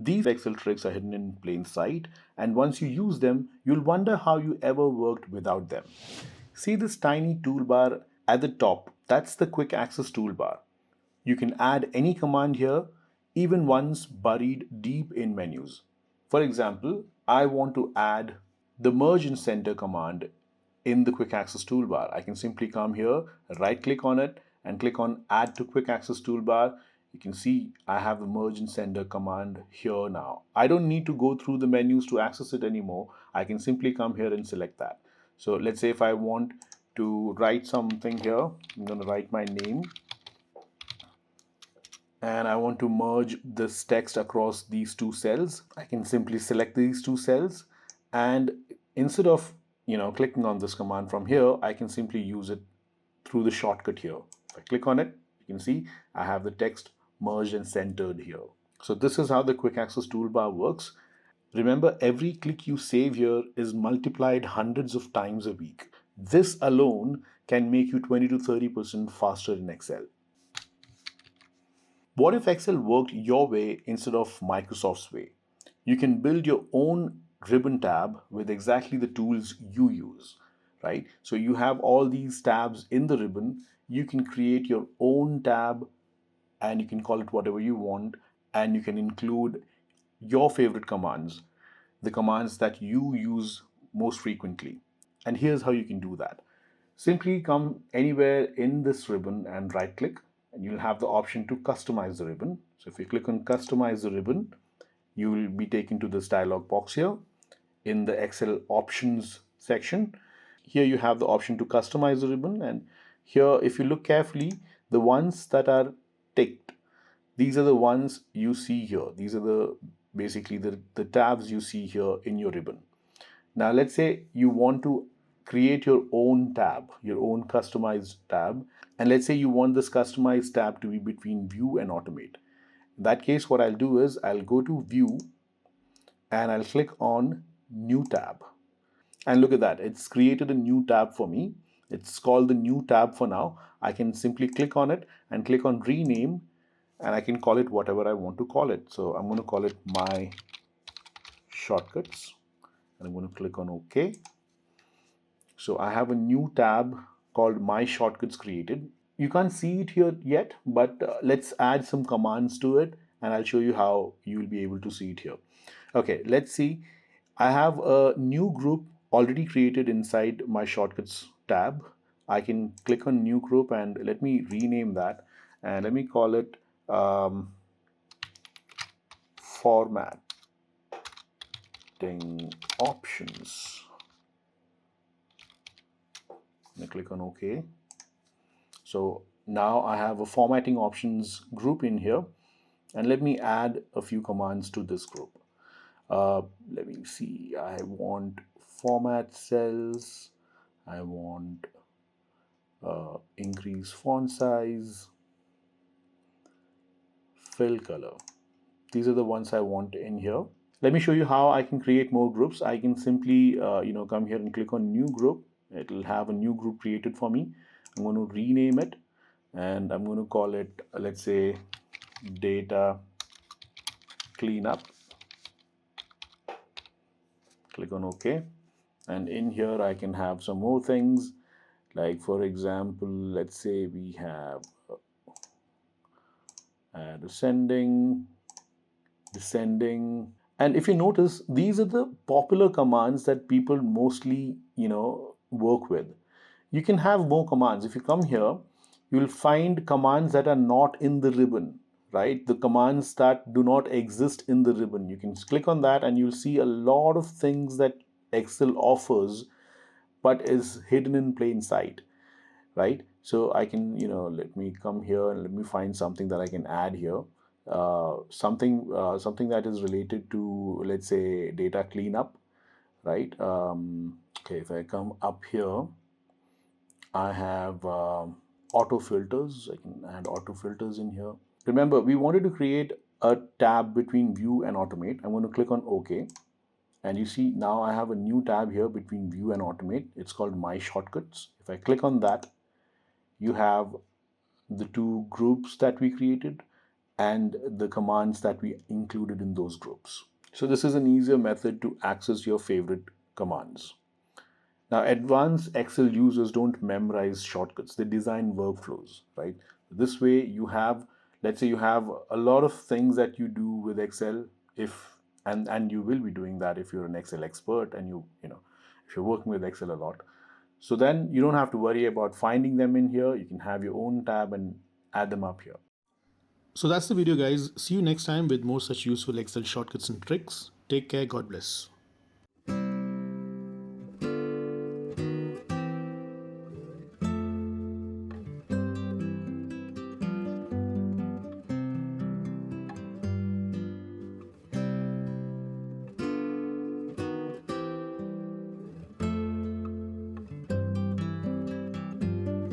These Excel tricks are hidden in plain sight, and once you use them, you'll wonder how you ever worked without them. See this tiny toolbar at the top? That's the quick access toolbar. You can add any command here, even ones buried deep in menus. For example, I want to add the merge and center command in the quick access toolbar. I can simply come here, right click on it, and click on add to quick access toolbar. You can see I have the merge and center command here now. I don't need to go through the menus to access it anymore. I can simply come here and select that. So let's say if I want to write something here, I'm going to write my name, and I want to merge this text across these two cells. I can simply select these two cells, and instead of clicking on this command from here, I can simply use it through the shortcut here. If I click on it, you can see I have the text merged and centered here. So this is how the quick access toolbar works. Remember, every click you save here is multiplied hundreds of times a week. This alone can make you 20 to 30% faster in Excel. What if Excel worked your way instead of Microsoft's way? You can build your own ribbon tab with exactly the tools you use, right? So you have all these tabs in the ribbon. You can create your own tab and you can call it whatever you want, and you can include your favorite commands, the commands that you use most frequently. And here's how you can do that. Simply come anywhere in this ribbon and right click, and you'll have the option to customize the ribbon. So if you click on customize the ribbon, you will be taken to this dialog box here in the Excel options section. Here you have the option to customize the ribbon, and here if you look carefully, the ones that are ticked, these are the ones you see here. These are basically the tabs you see here in your ribbon. Now let's say you want to create your own tab, your own customized tab, and let's say you want this customized tab to be between view and automate. In that case, what I'll do is I'll go to view and I'll click on new tab. And look at that, it's created a new tab for me. It's called the new tab for now. I can simply click on it and click on rename, and I can call it whatever I want to call it. So I'm going to call it my shortcuts, and I'm going to click on OK. So I have a new tab called my shortcuts created. You can't see it here yet, but let's add some commands to it and I'll show you how you will be able to see it here. Okay, let's see. I have a new group already created inside my shortcuts tab. I can click on new group and let me rename that, and let me call it formatting options. Let me click on OK. So now I have a formatting options group in here, and let me add a few commands to this group. Let me see, I want format cells, I want increase font size, fill color. These are the ones I want in here. Let me show you how I can create more groups. I can simply come here and click on new group. It will have a new group created for me. I'm going to rename it and I'm going to call it, let's say, data cleanup. Click on OK, and in here I can have some more things, like for example, let's say we have ascending, descending. And if you notice, these are the popular commands that people mostly work with. You can have more commands. If you come here, you will find commands that are not in the ribbon, right? The commands that do not exist in the ribbon. You can click on that and you'll see a lot of things that Excel offers but is hidden in plain sight, right? So I can, let me come here and let me find something that I can add here. Something that is related to, let's say, data cleanup, right? Okay, if I come up here, I have auto filters. I can add auto filters in here. Remember, we wanted to create a tab between view and automate. I'm going to click on OK. And you see now I have a new tab here between view and automate. It's called my shortcuts. If I click on that, you have the two groups that we created, and the commands that we included in those groups. So this is an easier method to access your favorite commands. Now, advanced Excel users don't memorize shortcuts, they design workflows, right? This way, let's say you have a lot of things that you do with Excel, if and you will be doing that if you're an Excel expert and if you're working with Excel a lot. So then you don't have to worry about finding them in here. You can have your own tab and add them up here. So that's the video, guys. See you next time with more such useful Excel shortcuts and tricks. Take care. God bless.